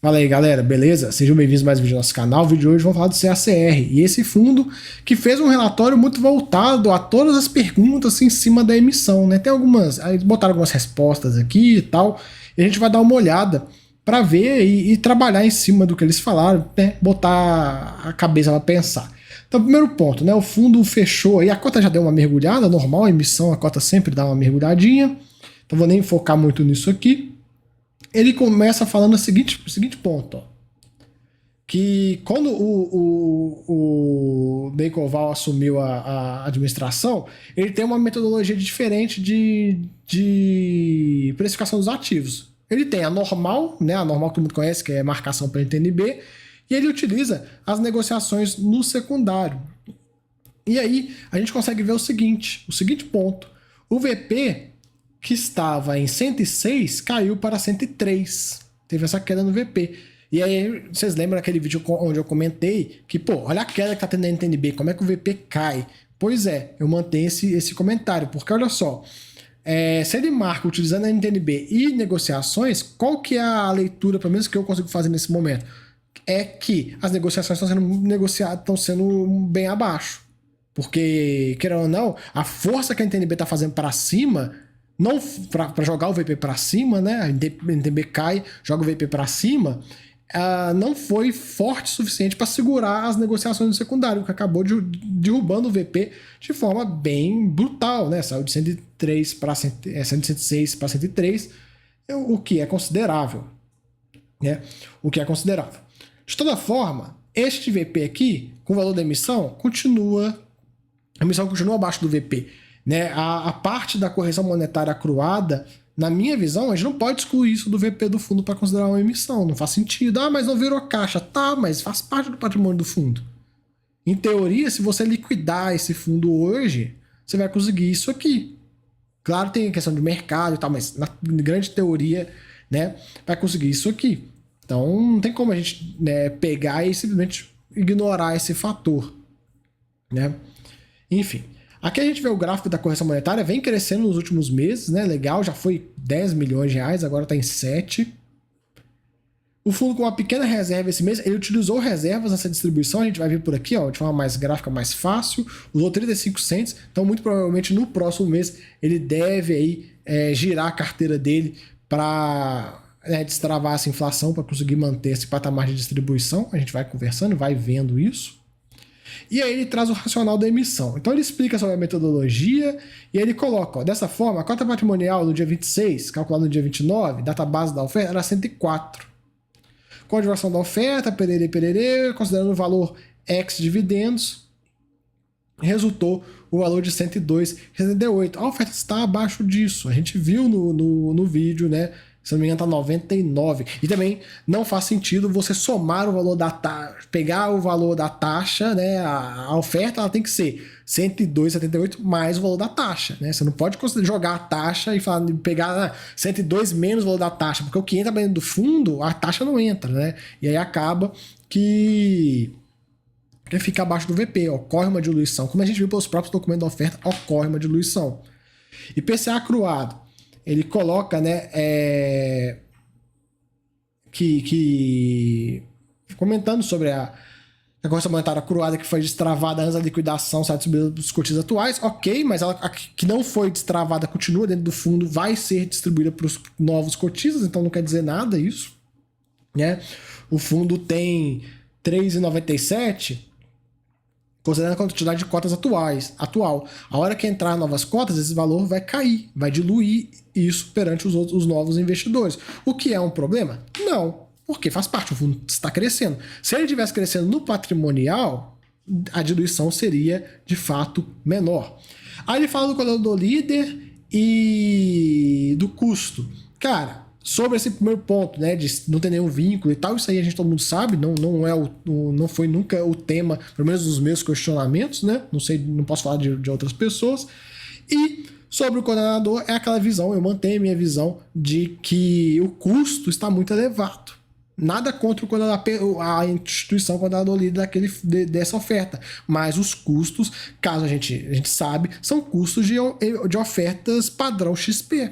Fala aí, galera, beleza? Sejam bem-vindos a mais um vídeo do nosso canal. O vídeo de hoje vamos falar do CACR e esse fundo que fez um relatório muito voltado a todas as perguntas em cima da emissão, né? Tem algumas, aí botaram algumas respostas aqui e tal, e a gente vai dar uma olhada para ver e trabalhar em cima do que eles falaram, né? Botar a cabeça para pensar. Então, primeiro ponto, né? O fundo fechou aí, a cota já deu uma mergulhada, normal, a emissão, a cota sempre dá uma mergulhadinha, então vou nem focar muito nisso aqui. Ele começa falando o seguinte ponto, ó, que quando o Deikoval assumiu a administração, ele tem uma metodologia diferente de precificação dos ativos. Ele tem a normal, né, a normal que todo mundo conhece, que é marcação para NTNB, e ele utiliza as negociações no secundário. E aí a gente consegue ver o seguinte ponto. O VP que estava em 106 caiu para 103. Teve essa queda no VP. E aí, vocês lembram aquele vídeo onde eu comentei que, pô, olha a queda que tá tendo na NTNB, como é que o VP cai? Pois é, eu mantenho esse comentário, porque olha só, se ele marca utilizando a NTNB e negociações, qual que é a leitura, pelo menos que eu consigo fazer nesse momento? É que as negociações estão sendo negociadas, estão sendo bem abaixo. Porque, querendo ou não, a força que a NTNB está fazendo para cima, não para jogar o VP para cima, né? A NTNB cai, joga o VP para cima, não foi forte o suficiente para segurar as negociações do secundário, que acabou derrubando o VP de forma bem brutal, né? Saiu de 103 para 106 para 103, o que é considerável, né? O que é considerável. De toda forma, este VP aqui, com o valor da emissão, a emissão continua abaixo do VP. Né? A parte da correção monetária acruada, na minha visão, a gente não pode excluir isso do VP do fundo para considerar uma emissão. Não faz sentido. Ah, mas não virou caixa. Tá, mas faz parte do patrimônio do fundo. Em teoria, se você liquidar esse fundo hoje, você vai conseguir isso aqui. Claro, tem a questão de mercado e tal, mas na grande teoria, né, vai conseguir isso aqui. Então, não tem como a gente, né, pegar e simplesmente ignorar esse fator, né? Enfim, aqui a gente vê o gráfico da correção monetária, vem crescendo nos últimos meses, né? Legal, já foi 10 milhões de reais, agora está em 7. O fundo com uma pequena reserva esse mês, ele utilizou reservas nessa distribuição, a gente vai ver por aqui, ó, de forma mais gráfica, mais fácil, usou 35 cents, então muito provavelmente no próximo mês ele deve aí girar a carteira dele para destravar essa inflação, para conseguir manter esse patamar de distribuição. A gente vai conversando, vai vendo isso. E aí ele traz o racional da emissão. Então ele explica sobre a metodologia e ele coloca, ó, dessa forma, a cota patrimonial no dia 26, calculada no dia 29, data base da oferta, era 104. Com a duração da oferta, pererê, considerando o valor ex-dividendos, resultou o valor de 102,78. A oferta está abaixo disso. A gente viu no vídeo, né? Se não me engano, tá 99. E também não faz sentido você somar o valor da taxa, pegar o valor da taxa, né? A oferta ela tem que ser 102,78 mais o valor da taxa, né? Você não pode jogar a taxa e pegar 102 menos o valor da taxa, porque o que entra dentro do fundo, a taxa não entra, né? E aí acaba que fica abaixo do VP, ocorre uma diluição. Como a gente viu pelos próprios documentos da oferta, ocorre uma diluição. E PCA acruado, ele coloca, né, comentando sobre a correção monetária acruada que foi destravada antes da liquidação, sai dos cotistas atuais, ok, mas ela que não foi destravada continua dentro do fundo, vai ser distribuída para os novos cotistas, então não quer dizer nada isso, né? O fundo tem 3,97, considerando a quantidade de cotas atual. A hora que entrar novas cotas, esse valor vai cair, vai diluir isso perante os novos investidores. O que é um problema? Não, porque faz parte, o fundo está crescendo. Se ele estivesse crescendo no patrimonial, a diluição seria, de fato, menor. Aí ele fala do colaborador líder e do custo. Cara, sobre esse primeiro ponto, né, de não ter nenhum vínculo e tal, isso aí a gente todo mundo sabe, não foi nunca o tema, pelo menos dos meus questionamentos, né, não sei, não posso falar de outras pessoas. E sobre o coordenador, é aquela visão, eu mantenho a minha visão de que o custo está muito elevado. Nada contra a instituição coordenador líder dessa oferta, mas os custos, caso a gente sabe, são custos de ofertas padrão XP.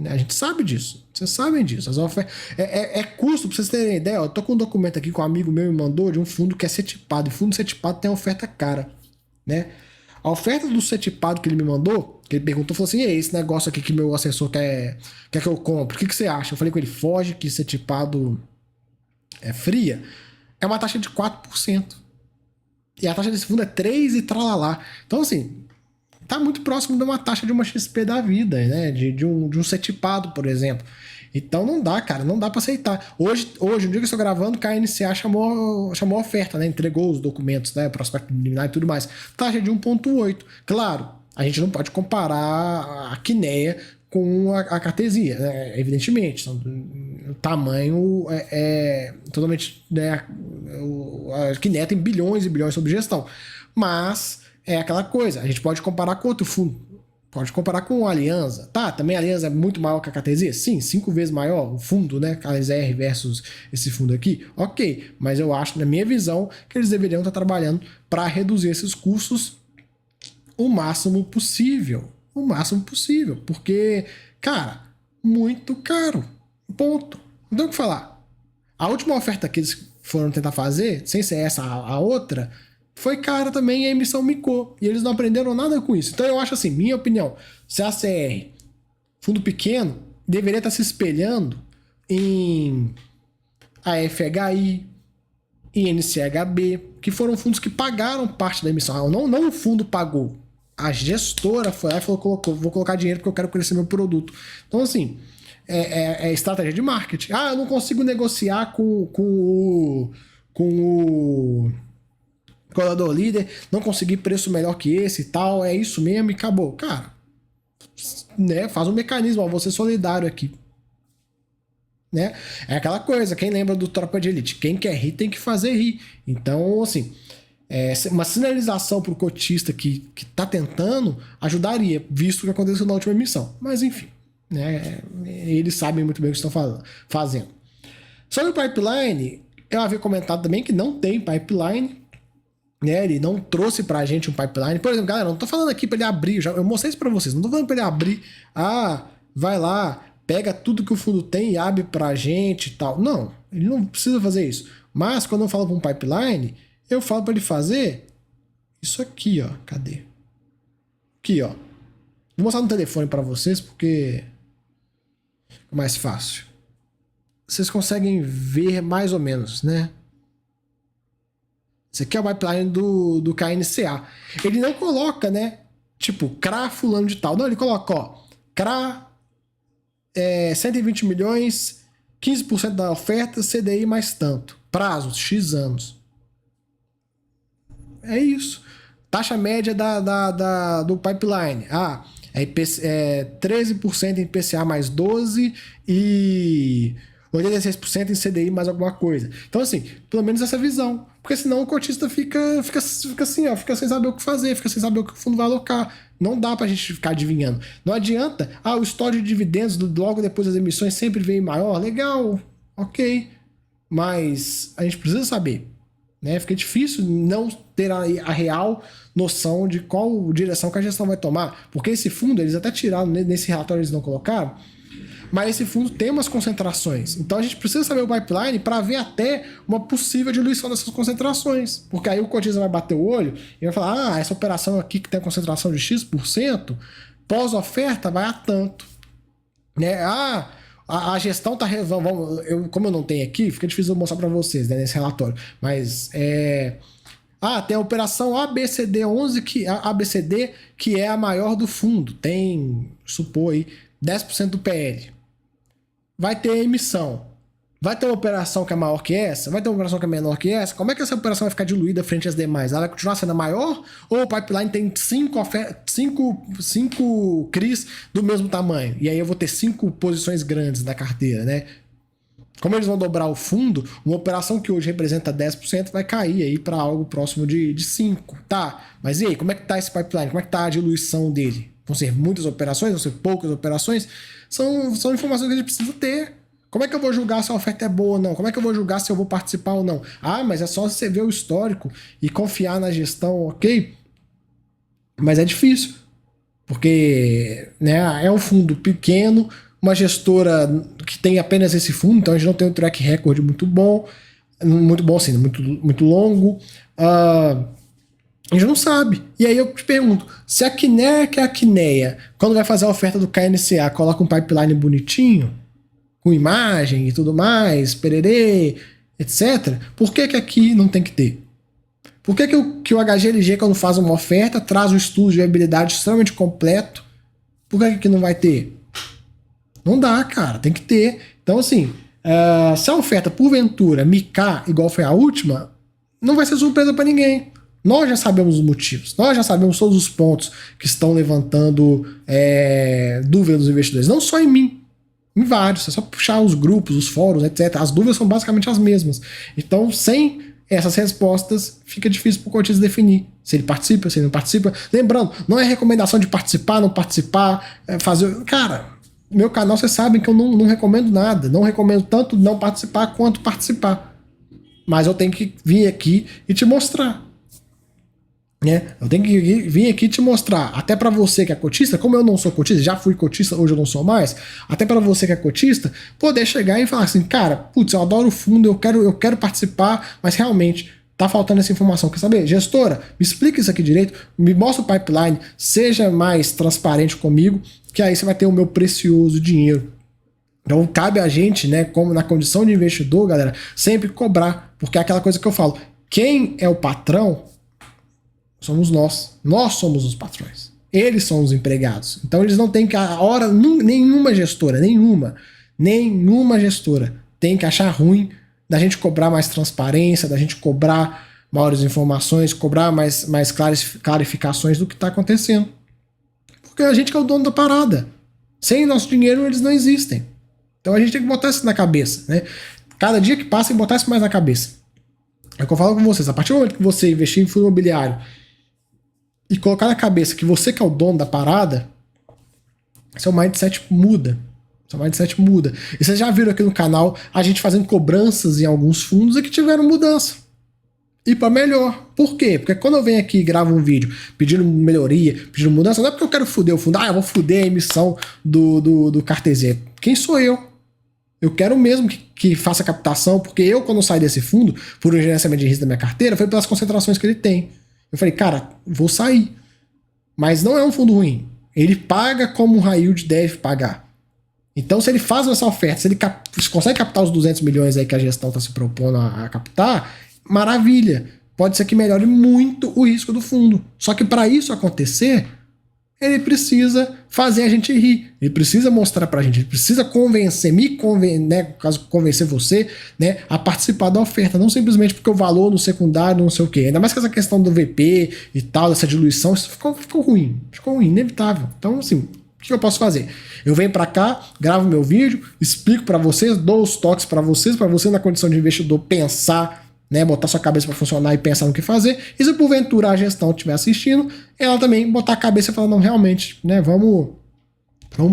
A gente sabe disso. Vocês sabem disso. As ofertas, é custo, pra vocês terem ideia. Ó, eu tô com um documento aqui que um amigo meu me mandou de um fundo que é setipado. E fundo setipado tem oferta cara, né? A oferta do setipado que ele me mandou, que ele perguntou, falou assim: esse negócio aqui que meu assessor quer que eu compre, o que você acha? Eu falei com ele: foge que setipado é fria. É uma taxa de 4%. E a taxa desse fundo é 3 e tralalá. Então, assim, tá muito próximo de uma taxa de uma XP da vida, né? De um setipado, por exemplo. Então não dá, cara, não dá para aceitar. Hoje, no dia que eu estou gravando, o KNCA chamou a oferta, né? Entregou os documentos, né? Prospecto liminar e tudo mais. Taxa de 1,8. Claro, a gente não pode comparar a Kinea com a Cartesia, né? Evidentemente. O tamanho é totalmente. Né? A Kinea tem bilhões e bilhões sob gestão. Mas é aquela coisa, a gente pode comparar com outro fundo. Pode comparar com a Aliança. Tá, também a Aliança é muito maior que a KTZ? Sim, 5 vezes maior o fundo, né? KZR versus esse fundo aqui. Ok, mas eu acho, na minha visão, que eles deveriam estar trabalhando para reduzir esses custos o máximo possível. O máximo possível. Porque, cara, muito caro. Ponto. Não tem o que falar. A última oferta que eles foram tentar fazer, sem ser essa a outra, foi cara também e a emissão micou. E eles não aprenderam nada com isso. Então eu acho assim, minha opinião, se a CR, fundo pequeno, deveria estar se espelhando em AFHI, INCHB, que foram fundos que pagaram parte da emissão. Não o fundo pagou. A gestora foi lá e falou, vou colocar dinheiro porque eu quero crescer meu produto. Então, assim, é estratégia de marketing. Ah, eu não consigo negociar com o colador líder, não consegui preço melhor que esse e tal, é isso mesmo e acabou. Cara, né, faz um mecanismo, ó, vou ser solidário aqui. Né? É aquela coisa, quem lembra do Tropa de Elite? Quem quer rir tem que fazer rir. Então, assim, uma sinalização pro cotista que tá tentando ajudaria, visto o que aconteceu na última emissão. Mas, enfim, né, eles sabem muito bem o que estão fazendo. Sobre o pipeline, eu havia comentado também que não tem pipeline, né, ele não trouxe pra gente um pipeline. Por exemplo, galera, não tô falando aqui pra ele abrir, eu mostrei isso pra vocês, não tô falando pra ele abrir, vai lá, pega tudo que o fundo tem e abre pra gente e tal. Não, ele não precisa fazer isso. Mas quando eu falo pra um pipeline, eu falo pra ele fazer isso aqui, ó. Cadê? Aqui, ó. Vou mostrar no telefone pra vocês porque é mais fácil. Vocês conseguem ver mais ou menos, né? Esse aqui é o pipeline do KNCA. Ele não coloca, né? Tipo, CRA fulano de tal. Não, ele coloca, ó. CRA 120 milhões, 15% da oferta, CDI mais tanto. Prazo, X anos. É isso. Taxa média do pipeline. É 13% em IPCA mais 12 e 86% em CDI mais alguma coisa. Então, assim, pelo menos essa visão. Porque senão o cotista fica assim, ó, fica sem saber o que fazer, fica sem saber o que o fundo vai alocar. Não dá pra gente ficar adivinhando. Não adianta, o estoque de dividendos logo depois das emissões sempre vem maior. Legal, ok. Mas a gente precisa saber. Né? Fica difícil não ter a real noção de qual direção que a gestão vai tomar. Porque esse fundo, eles até tiraram, nesse relatório eles não colocaram, mas esse fundo tem umas concentrações. Então a gente precisa saber o pipeline para ver até uma possível diluição dessas concentrações. Porque aí o cotista vai bater o olho e vai falar: essa operação aqui que tem a concentração de X%, pós-oferta vai a tanto. Né? A gestão tá. Como eu não tenho aqui, fica difícil eu mostrar para vocês, né, nesse relatório. Mas tem a operação ABCD11, ABCD, que é a maior do fundo. Tem, supor aí, 10% do PL. Vai ter emissão. Vai ter uma operação que é maior que essa? Vai ter uma operação que é menor que essa? Como é que essa operação vai ficar diluída frente às demais? Ela vai continuar sendo maior? Ou o pipeline tem 5 CRIs do mesmo tamanho? E aí eu vou ter 5 posições grandes da carteira, né? Como eles vão dobrar o fundo, uma operação que hoje representa 10% vai cair aí para algo próximo de 5%. Tá, mas e aí, como é que tá esse pipeline? Como é que tá a diluição dele? Vão ser muitas operações? Vão ser poucas operações? São informações que a gente precisa ter. Como é que eu vou julgar se a oferta é boa ou não? Como é que eu vou julgar se eu vou participar ou não? Mas é só você ver o histórico e confiar na gestão, ok? Mas é difícil, porque, né, é um fundo pequeno, uma gestora que tem apenas esse fundo, então a gente não tem um track record muito bom assim, muito longo. A gente não sabe. E aí eu te pergunto, se a Kinea, que é a Kinea, quando vai fazer a oferta do KNCA, coloca um pipeline bonitinho, com imagem e tudo mais, pererê, etc., por que aqui não tem que ter? Por que o HGLG, quando faz uma oferta, traz um estudo de viabilidade extremamente completo? Por que aqui não vai ter? Não dá, cara, tem que ter. Então, assim, se a oferta, porventura, micar igual foi a última, não vai ser surpresa para ninguém. Nós já sabemos os motivos, nós já sabemos todos os pontos que estão levantando dúvidas dos investidores, não só em mim, em vários, é só puxar os grupos, os fóruns, etc. As dúvidas são basicamente as mesmas. Então, sem essas respostas, fica difícil para o cotista definir se ele participa, se ele não participa. Lembrando, não é recomendação de participar, não participar, fazer... Cara, meu canal, vocês sabem que eu não recomendo nada, não recomendo tanto não participar quanto participar. Mas eu tenho que vir aqui e te mostrar. Eu tenho que vir aqui te mostrar, até para você que é cotista, como eu não sou cotista, já fui cotista, hoje eu não sou mais, até para você que é cotista, poder chegar e falar assim, cara, putz, eu adoro o fundo, eu quero participar, mas realmente tá faltando essa informação. Quer saber? Gestora, me explica isso aqui direito, me mostra o pipeline, seja mais transparente comigo, que aí você vai ter o meu precioso dinheiro. Então cabe a gente, né, como na condição de investidor, galera, sempre cobrar, porque é aquela coisa que eu falo, quem é o patrão somos nós. Nós somos os patrões. Eles são os empregados. Então eles não têm que, nenhuma gestora tem que achar ruim da gente cobrar mais transparência, da gente cobrar maiores informações, cobrar mais clarificações do que está acontecendo. Porque a gente que é o dono da parada. Sem nosso dinheiro eles não existem. Então a gente tem que botar isso na cabeça, né? Cada dia que passa, tem que botar isso mais na cabeça. É o que eu falo com vocês. A partir do momento que você investir em fundo imobiliário e colocar na cabeça que você que é o dono da parada, seu mindset muda. Seu mindset muda. E vocês já viram aqui no canal a gente fazendo cobranças em alguns fundos e que tiveram mudança. E para melhor. Por quê? Porque quando eu venho aqui e gravo um vídeo pedindo melhoria, pedindo mudança, não é porque eu quero foder o fundo. Eu vou foder a emissão do Cartesier. Quem sou eu? Eu quero mesmo que faça captação, porque eu, quando saí desse fundo, por um gerenciamento de risco da minha carteira, foi pelas concentrações que ele tem. Eu falei, cara, vou sair. Mas não é um fundo ruim. Ele paga como o high yield deve pagar. Então, se ele faz essa oferta, se ele consegue captar os 200 milhões aí que a gestão está se propondo a captar, maravilha. Pode ser que melhore muito o risco do fundo. Só que para isso acontecer, ele precisa fazer a gente rir. Ele precisa mostrar pra gente, ele precisa convencer, né, no caso, convencer você, né, a participar da oferta, não simplesmente porque o valor no secundário, não sei o quê. Ainda mais que essa questão do VP e tal, dessa diluição, isso ficou ruim, inevitável. Então, assim, o que eu posso fazer? Eu venho pra cá, gravo meu vídeo, explico pra vocês, dou os toques pra vocês na condição de investidor pensar, né, botar sua cabeça para funcionar e pensar no que fazer. E se porventura a gestão estiver assistindo, ela também botar a cabeça e falar, não, realmente, né, vamos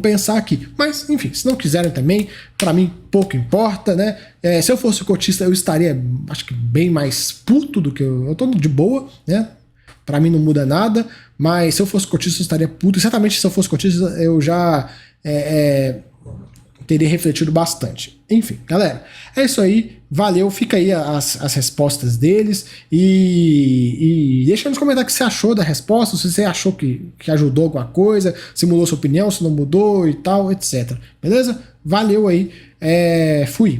pensar aqui. Mas, enfim, se não quiserem também, para mim pouco importa, né? Se eu fosse cotista, eu estaria, acho que bem mais puto do que eu tô de boa, né? Para mim não muda nada, mas se eu fosse cotista, eu estaria puto. E certamente, se eu fosse cotista, eu já teria refletido bastante. Enfim, galera, é isso aí. Valeu, fica aí as respostas deles e deixa nos comentários o que você achou da resposta, se você achou que ajudou alguma coisa, se mudou sua opinião, se não mudou e tal, etc. Beleza? Valeu aí, fui!